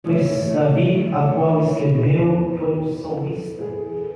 Pois Davi, a qual escreveu, foi um salmista,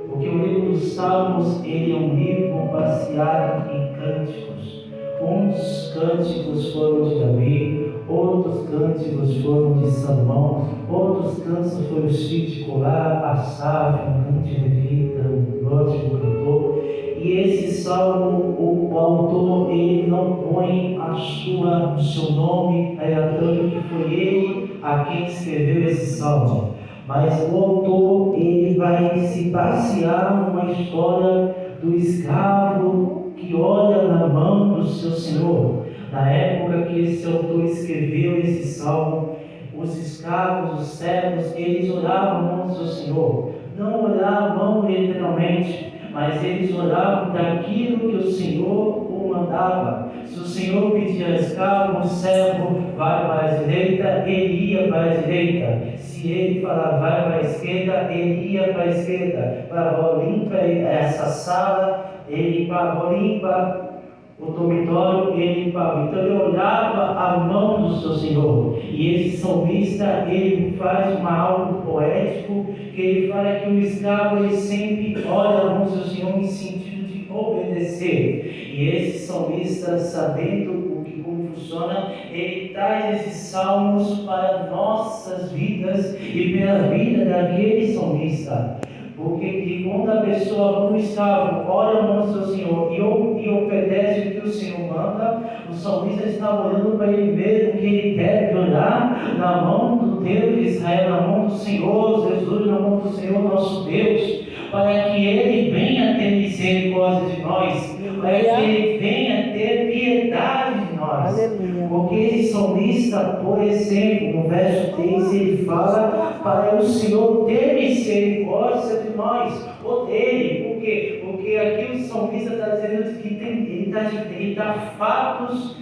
porque o livro dos Salmos ele é um livro baseado em cânticos. Uns cânticos foram de Davi, outros cânticos foram de Salomão, outros cânticos foram os filhos de Corá, Asaf, um cântico levita, um ótimo cantor. E esse salmo, o autor, ele não põe o seu nome, tanto que foi ele a quem escreveu esse salmo. Mas o autor, ele vai se basear numa história do escravo que olha na mão do seu senhor. Na época que esse autor escreveu esse salmo, os escravos, os servos, eles olhavam a mão do seu senhor. Não olhavam a mão literalmente, mas eles olhavam daquilo que o Senhor o mandava. Se o Senhor pedia ao escravo, o servo, vai para a direita, ele ia para a direita. Se ele falava, vai para a esquerda, ele ia para a esquerda. Para limpa essa sala, ele limpa o dormitório, ele limpava. Então ele olhava a mão do seu Senhor. E esse salmista, ele faz algo poético, que ele fala que o escravo, ele sempre olha a mão do seu Senhor em sentido de obedecer. E esse salmista, sabendo como funciona, ele traz esses salmos para nossas vidas e pela vida daquele salmista. Porque quando a pessoa, quando o escravo olha a mão do seu Senhor e obedece o que o Senhor manda, o salmista está olhando para ele mesmo, que ele deve olhar na mão do Deus de Israel, na mão do Senhor Jesus, na mão do Senhor nosso Deus, para que ele venha ter misericórdia de nós, para que ele venha ter piedade de nós. Aleluia. Porque esse salmista, por exemplo, no verso 3, ele fala para o Senhor ter misericórdia de nós, ou dele. Por quê? Porque aqui o salmista está dizendo que ele dá fatos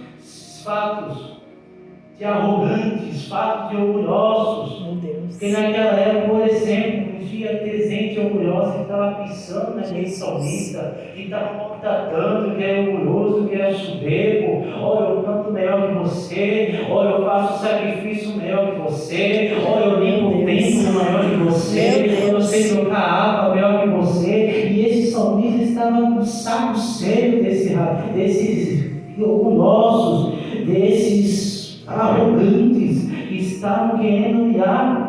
de arrogantes, fatos de orgulhosos. Meu Deus. Porque naquela época, por exemplo, podia ter gente orgulhosa que estava pensando naquele salmista, que estava contatando, que é orgulhoso, que é soberbo. Olha, eu canto melhor que você, olha, eu faço sacrifício melhor que você, olha, eu limpo o templo melhor que você, eu sei tocar harpa melhor que você. E esse salmista estava com o saco cheio desses orgulhosos, desses arrogantes que estavam querendo humilhar.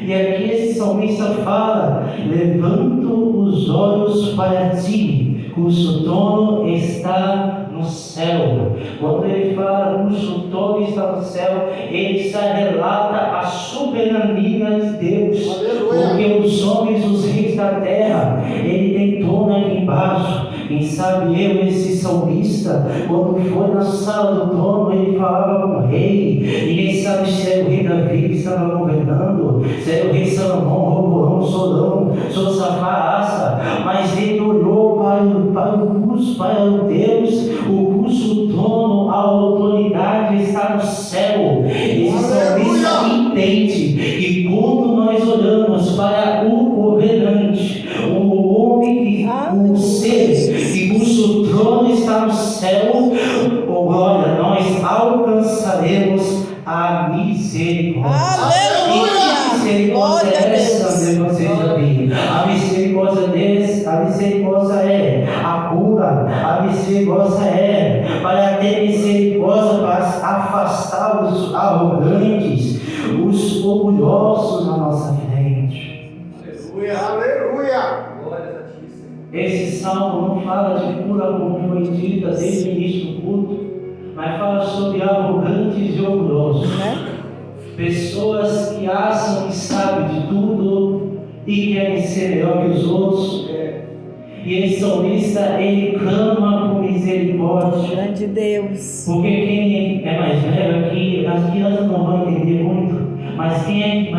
E aqui esse salmista fala: levanto os olhos para ti, cujo trono está no céu. Quando ele fala cujo trono está no céu, ele já relata a soberania de Deus. Aleluia. Porque os homens, os reis da terra, ele tem trono aqui embaixo. Quem sabe esse salmista, quando foi na sala do trono, ele falava com o rei. Ninguém sabe se era o rei Davi que estava governando, se era o rei Salomão, Roboão, Solão, Josafá, Asa. Mas ele olhou para o Deus, o cujo trono, a autoridade está no céu. Esse salmista entende que quando nós olhamos para o governante, o homem, o ser, e cujo trono está no céu, glória, nós alcançaremos a misericórdia. Aleluia! A misericórdia é essa, meu vocês já viram. A misericórdia é a cura. A misericórdia é para ter misericórdia, para afastar os arrogantes, os orgulhosos na nossa frente. Aleluia! Aleluia! Esse salmo não fala de cura como foi dita desde o início do culto, mas fala sobre arrogantes e orgulhosos. Pessoas que acham que sabem de tudo e querem ser melhor que os outros. E esse salmista, ele clama por misericórdia. Grande Deus. Porque quem é mais velho aqui, as crianças não vão entender muito, mas quem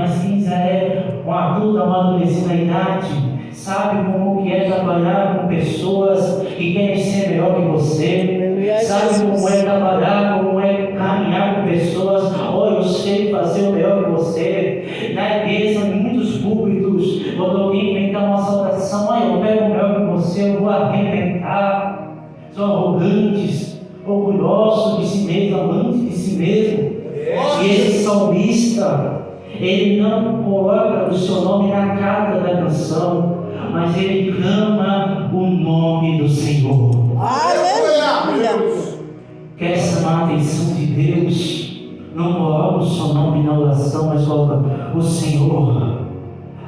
já é um adulto amadurecido na idade, sabe como que é trabalhar com pessoas que querem ser melhor que você, sabe como é trabalhar, como é caminhar com pessoas. Olha, eu sei fazer o melhor que você. Na igreja, em muitos púlpitos, quando alguém vem dar uma saudação, olha, eu pego o melhor que você, eu vou arrebentar. São arrogantes, orgulhosos de si mesmo, amantes de si mesmo. E esse salmista, ele não coloca o seu nome na capa da canção, mas ele clama o nome do Senhor. Aleluia! Quer chamar a atenção de Deus? Não coloca o seu nome na oração, mas coloca o Senhor,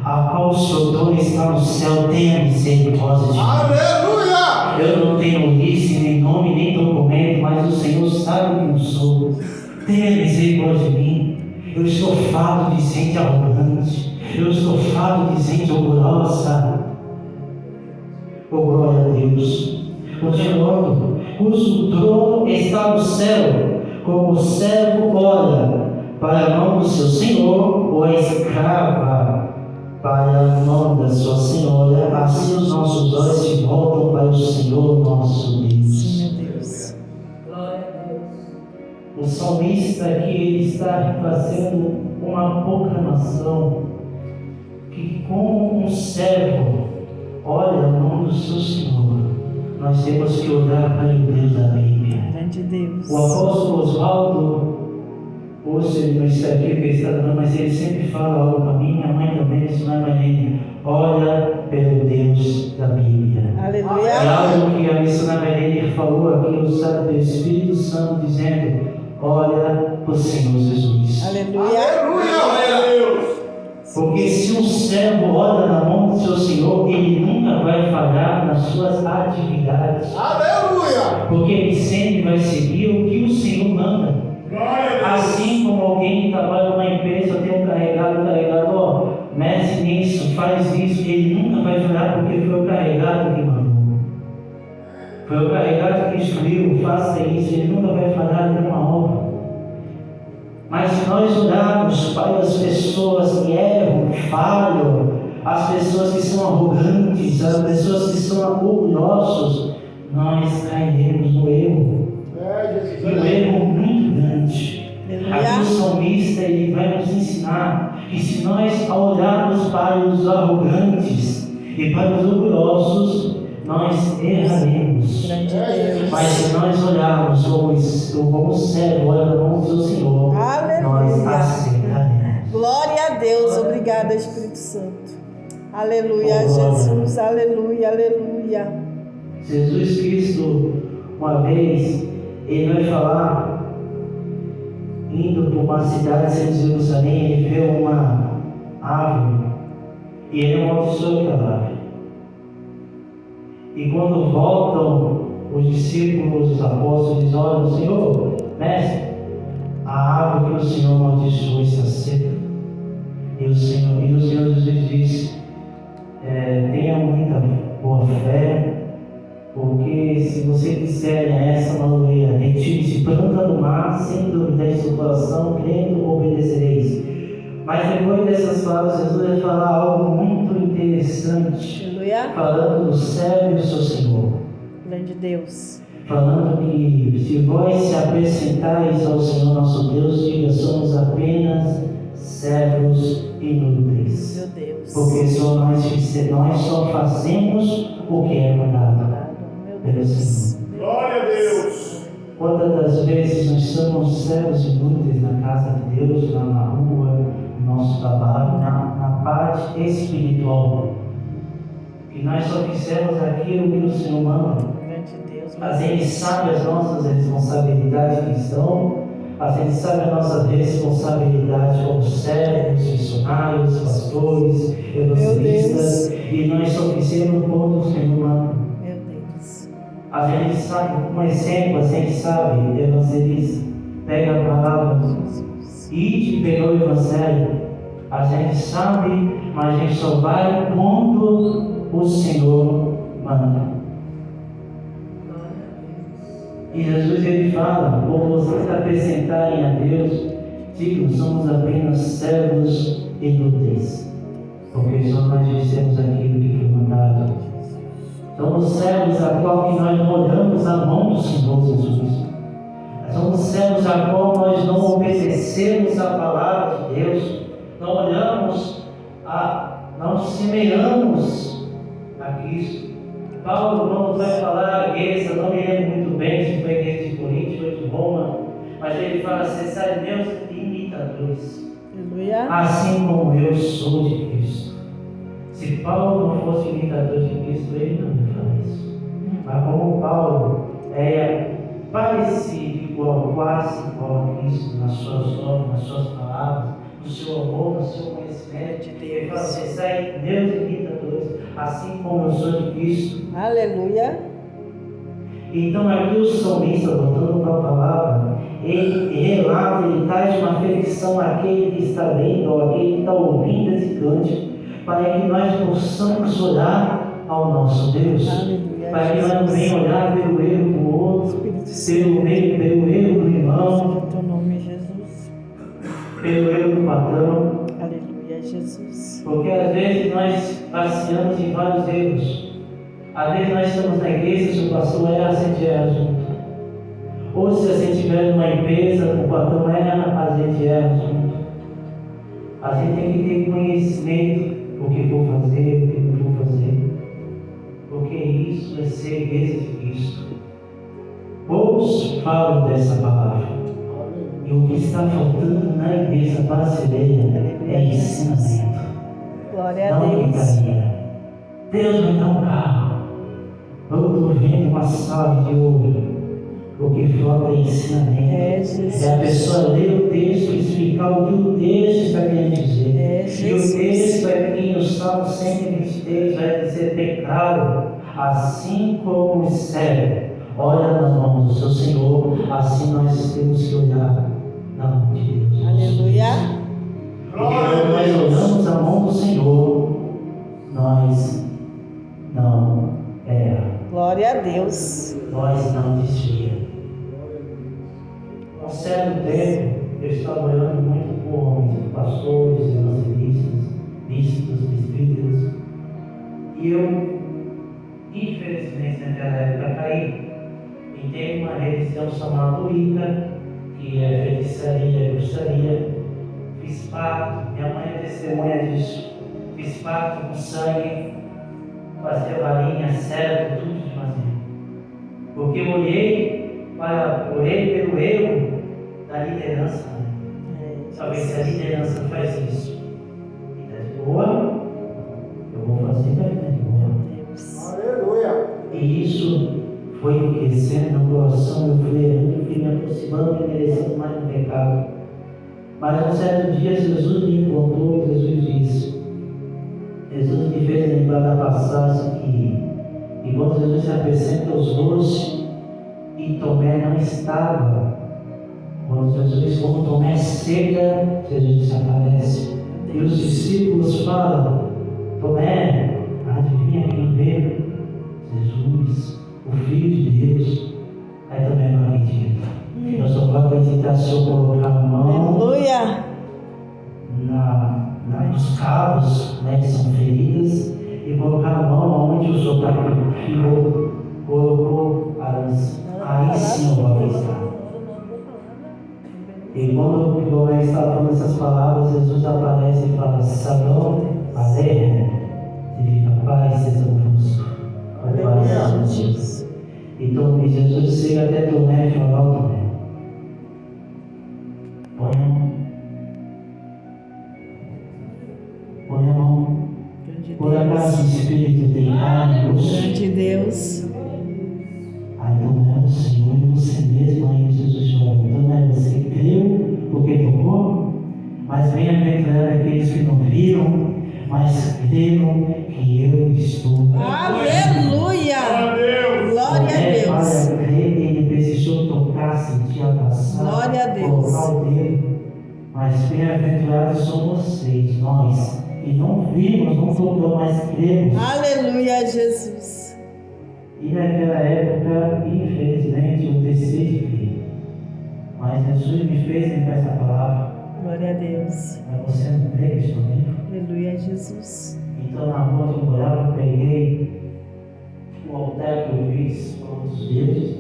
a qual o seu dono está no céu, tenha misericórdia de mim. Aleluia! Eu não tenho lista, nem nome, nem documento, mas o Senhor sabe quem eu sou. Tenha misericórdia de mim. Eu estou farto de gente arrogante. Eu estou farto de gente orgulhosa. Oh, glória a Deus. Continuando, cujo trono está no céu, como o servo olha para a mão do seu senhor, ou a escrava para a mão da sua senhora, assim os nossos olhos se voltam para o Senhor nosso Deus. Sim, meu Deus. O salmista aqui ele está fazendo uma proclamação que, como um servo olha a mão do seu Senhor, nós temos que olhar para o Deus da Bíblia. Grande Deus. O apóstolo Oswaldo, hoje ele não está aqui, porque está dando, mas ele sempre fala algo para mim, minha mãe também, isso não é maneira. Olha pelo Deus da Bíblia. Aleluia. É algo que a missionária Helene falou aqui, o Santo do Espírito Santo, dizendo: olha para o Senhor Jesus. Aleluia. Porque se um servo olha na mão do seu Senhor, ele nunca vai falhar nas suas atividades. Aleluia. Porque ele sempre vai seguir o que o Senhor manda. Assim como alguém que trabalha numa empresa, tem um carregado, ó, mexe nisso, faz isso, ele nunca vai falhar, porque foi o carregado que mandou. Foi o carregado que instruiu, faça isso, ele nunca vai falhar em uma obra. Mas se nós olharmos para as pessoas que erram, falham, as pessoas que são arrogantes, as pessoas que são orgulhosos, nós cairemos no erro. E um erro muito grande. Aqui o salmista ele vai nos ensinar que se nós olharmos para os arrogantes e para os orgulhosos, nós erraremos. Mas se nós olharmos como o servo olha na mão do seu Senhor, nós acertaremos. Glória a Deus, obrigada Espírito Santo. Aleluia, Jesus, aleluia, aleluia. Jesus Cristo, uma vez, ele vai falar, indo para uma cidade de Jerusalém, ele vê uma árvore e ele amaldiçoou aquela árvore. E quando voltam os discípulos, os apóstolos, dizem: olha, o Senhor, mestre, a árvore que o Senhor amaldiçoou está seca. E o Senhor Jesus diz: tenha muita boa fé, porque se você disser a essa malueira, retire-se, planta no mar, sem dúvida em seu coração, crendo, obedecereis. Mas depois dessas palavras, Jesus vai falar algo muito interessante. Aleluia. Falando do servo e do seu Senhor. Grande Deus. Falando que se vós se apresentais ao Senhor nosso Deus, diga: somos apenas servos inúteis. Meu Deus. Porque nós só fazemos o que é mandado pelo Senhor. Glória a Deus. Quantas das vezes nós somos servos inúteis na casa de Deus, lá na rua, no nosso trabalho, na parte espiritual, que nós só fizemos aquilo que o Senhor manda. A gente sabe as nossas responsabilidades cristãs, a gente sabe a nossa responsabilidade como servos, missionários, pastores, evangelistas, e nós só fizemos quando o Senhor manda. Meu Deus. A gente sabe, um exemplo, a gente sabe, evangelista, pega a palavra e pegou o evangelho. A gente sabe, mas a gente só vai quando o Senhor manda. E Jesus ele fala: por vocês apresentarem a Deus, digam, somos apenas servos inúteis, porque só nós dizemos aquilo que foi mandado. Somos servos a qual que nós não olhamos a mão do Senhor Jesus. Somos servos a qual nós não obedecemos a palavra de Deus, não olhamos, não semeamos a Cristo. Paulo, quando vai falar a igreja, não me lembro muito bem se foi a igreja de Corinto ou de Roma, mas ele fala: cessai meus imitadores. Aleluia. Assim como eu sou de Cristo. Se Paulo não fosse imitador de Cristo, ele não ia falar isso. Mas como Paulo é parecido, igual, quase igual a Cristo nas suas obras, nas suas palavras, no seu amor, no seu conhecimento, ele fala: vocês são meus imitadores, assim como eu sou de Cristo. Aleluia. Então aqui o salmista, voltando para a palavra, ele relata, ele traz uma aflição àquele que está lendo, ou àquele que está ouvindo esse cântico, para que nós possamos orar ao nosso Deus. Aleluia, para que nós não venhamos olhar pelo erro do outro, pelo erro do irmão, em teu nome, Jesus. pelo erro do patrão. Aleluia, Jesus. Porque às vezes nós passeamos em vários erros. Às vezes nós estamos na igreja, se o pastor era, a gente era junto. Ou se a gente estiver numa empresa, o patrão era, a gente era junto. A gente tem que ter conhecimento do que vou fazer, do que não vou fazer. Porque isso é ser igreja de Cristo. Poucos falam dessa palavra. E o que está faltando na igreja brasileira é ensinamento. Glória a Não Deus. gritaria. Deus vai dar um carro. Eu estou vendo uma sala de ouro. O que falta é ensinamento. Jesus. É a pessoa ler o texto e explicar o que o texto está querendo dizer. E o texto vai vir no Salmo 123, vai dizer: pecado, assim como o céu olha na mão do seu Senhor, assim nós temos que olhar na mão de Deus. Aleluia. Porque quando nós olhamos a mão do Senhor, nós não erramos. Glória a Deus. Nós não desviamos. Há um certo tempo, eu estava olhando muito por homens, pastores, evangelistas, bispos, presbíteros, e eu, infelizmente, naquela época caí. E tem uma religião chamada Wicca, que é feitiçaria, bruxaria. Fiz pacto, minha mãe é testemunha disso. Fiz pacto com sangue, fazia varinha, certo, tudo de fazer. Porque eu olhei pelo erro da liderança. Talvez se a liderança faz isso, e está de boa, eu vou fazer para ficar de boa. Aleluia. E isso foi crescendo no coração, eu fui me aproximando e merecendo mais do pecado. Mas um certo dia Jesus me encontrou e Jesus me fez lembrar da passagem que quando Jesus se apresenta aos 12 e Tomé não estava, quando Tomé chega, Jesus desaparece. E os discípulos falam: Tomé, adivinha quem veio? Jesus, o Filho de Deus. Aí Tomé não acredita. Eu só vou acreditar se eu colocar a mão Aleluia. nos cavos, né, que são feridas, e colocar a mão onde o soldado colocou a lança. Aí sim eu vou acreditar. E quando eu estava falando essas palavras, Jesus aparece e fala: Salom Aleichem, significa paz seja convosco. Aleluia, Jesus. Então Jesus chega até Tomé e fala: ó, Tomé, põe a mão. Por acaso o Espírito tem carne e osso? Grande Deus. Aí Tomé, o Senhor e você mesmo. Aí Jesus fala: Tomé, você creu porque tocou? Mas bem-aventurado aqueles que não viram, mas creram que eu estou. Aleluia. Glória a Deus. Para crer, ele precisou tocar, sentir, abraçar, Glória a Deus. colocar o dedo. Mas bem-aventurados são vocês, nós, que não vimos, não tocamos, mas cremos. Aleluia, Jesus. E naquela época, infelizmente, eu deixei de crer. Mas Jesus me fez lembrar essa palavra. Glória a Deus. Mas você não crê que estou vivo? Aleluia, Jesus. Então, na rua que eu morava, eu peguei o altar que eu fiz com os deuses,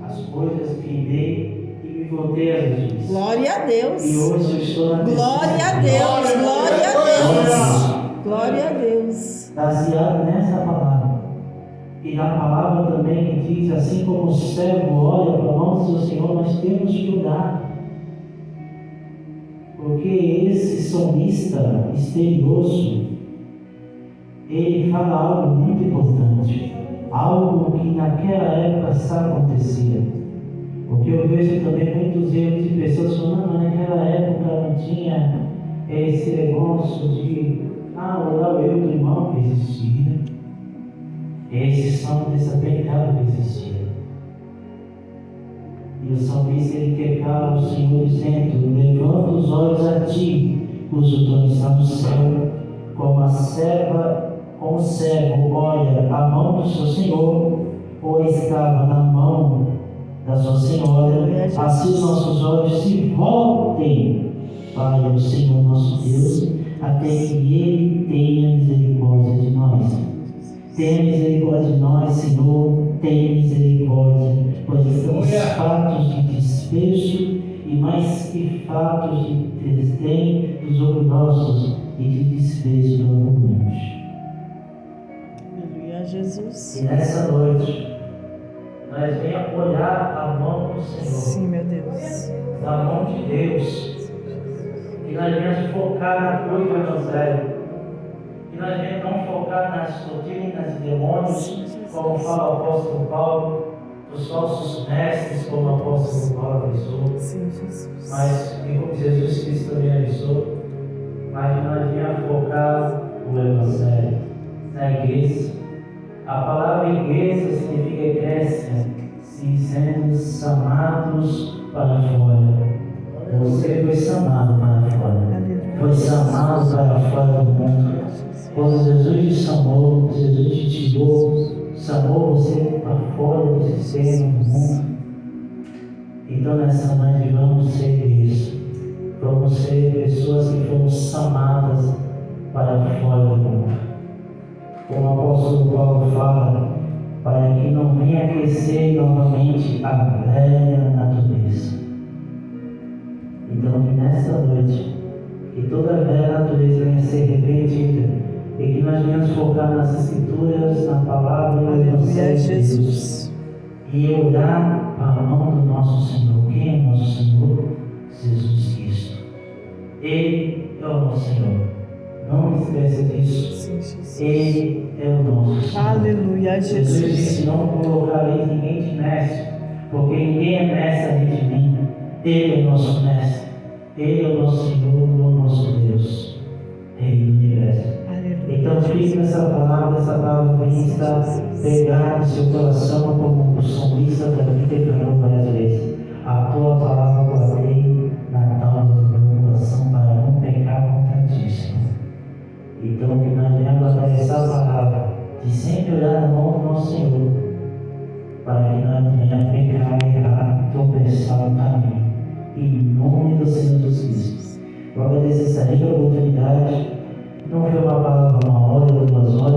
as coisas que dei e me voltei a Jesus. Glória a Deus. E hoje eu estou na Glória a Deus. Glória a Deus. Glória a Deus. Baseado nessa palavra. E na palavra também que diz: assim como o servo olha para a mão do seu Senhor, nós temos que olhar. Porque esse salmista misterioso, ele fala algo muito importante, algo que naquela época só acontecia. Porque eu vejo também muitos erros de pessoas falando, mas naquela época não tinha esse negócio de olhar o eu do irmão que existia. Esse salmista pecado que existia. E o salmista ele quer calar o Senhor dizendo: levanta os olhos a ti, cujo trono está no céu, como o servo olha a mão do seu Senhor, ou a escrava na mão da sua senhora, assim os nossos olhos se voltem para o Senhor nosso Deus, até que Ele tenha misericórdia de nós. Tenha misericórdia de nós, Senhor, tenha misericórdia, pois estamos fatos de despejo e mais que fatos de desdém dos orgulhosos e de despejo do orgulhoso. Aleluia, Jesus. E nessa noite, nós venhamos olhar a mão do Senhor. Sim, meu Deus. Da mão de Deus. Que nós venhamos focar na cruz do Evangelho. Que nós venhamos não focar nas doutrinas e demônios, como fala o apóstolo Paulo, dos falsos mestres, como o apóstolo Paulo avisou. Sim, Jesus. Mas, e como Jesus Cristo também avisou, mas que nós venhamos focar no Evangelho, na igreja. A palavra igreja significa igreja, sendo chamados para fora. Você foi chamado para fora. Foi chamado para fora do mundo. Quando Jesus te chamou, Jesus te tirou, chamou você para fora do sistema do mundo. Então nessa noite vamos ser isso. Vamos ser pessoas que fomos chamadas para fora do mundo. Como o apóstolo Paulo fala, para que não venha aquecer novamente a velha natureza. Então que nesta noite, que toda a velha natureza venha ser repreendida e que nós venhamos focar nas Escrituras, na palavra e no Evangelho de Deus. E olhar para a mão do nosso Senhor. Quem é o nosso Senhor? Jesus Cristo. Ele é o nosso Senhor. Não esqueça disso. Sim, Jesus. Ele é o nosso Senhor. Aleluia, Jesus Jesus. disse: não colocarei ninguém de mestre, porque ninguém é mestre além de mim. Ele é o nosso mestre. Ele é o nosso Senhor, o nosso Deus. Rei do universo. Aleluia. Então fique nessa palavra vem estar pegada no seu coração, como o salmista também declarou várias vezes. A tua palavra guardei na tábua do meu coração para não pecar contra ti, Senhor. Então que nós venhamos a essa palavra de sempre olhar na mão do nosso Senhor, para que nós não venhamos pecar, errar, tropeçar no caminho. Em nome do Senhor Jesus Cristo. Eu agradeço essa rica oportunidade. Não foi uma palavra, uma hora ou 2 horas.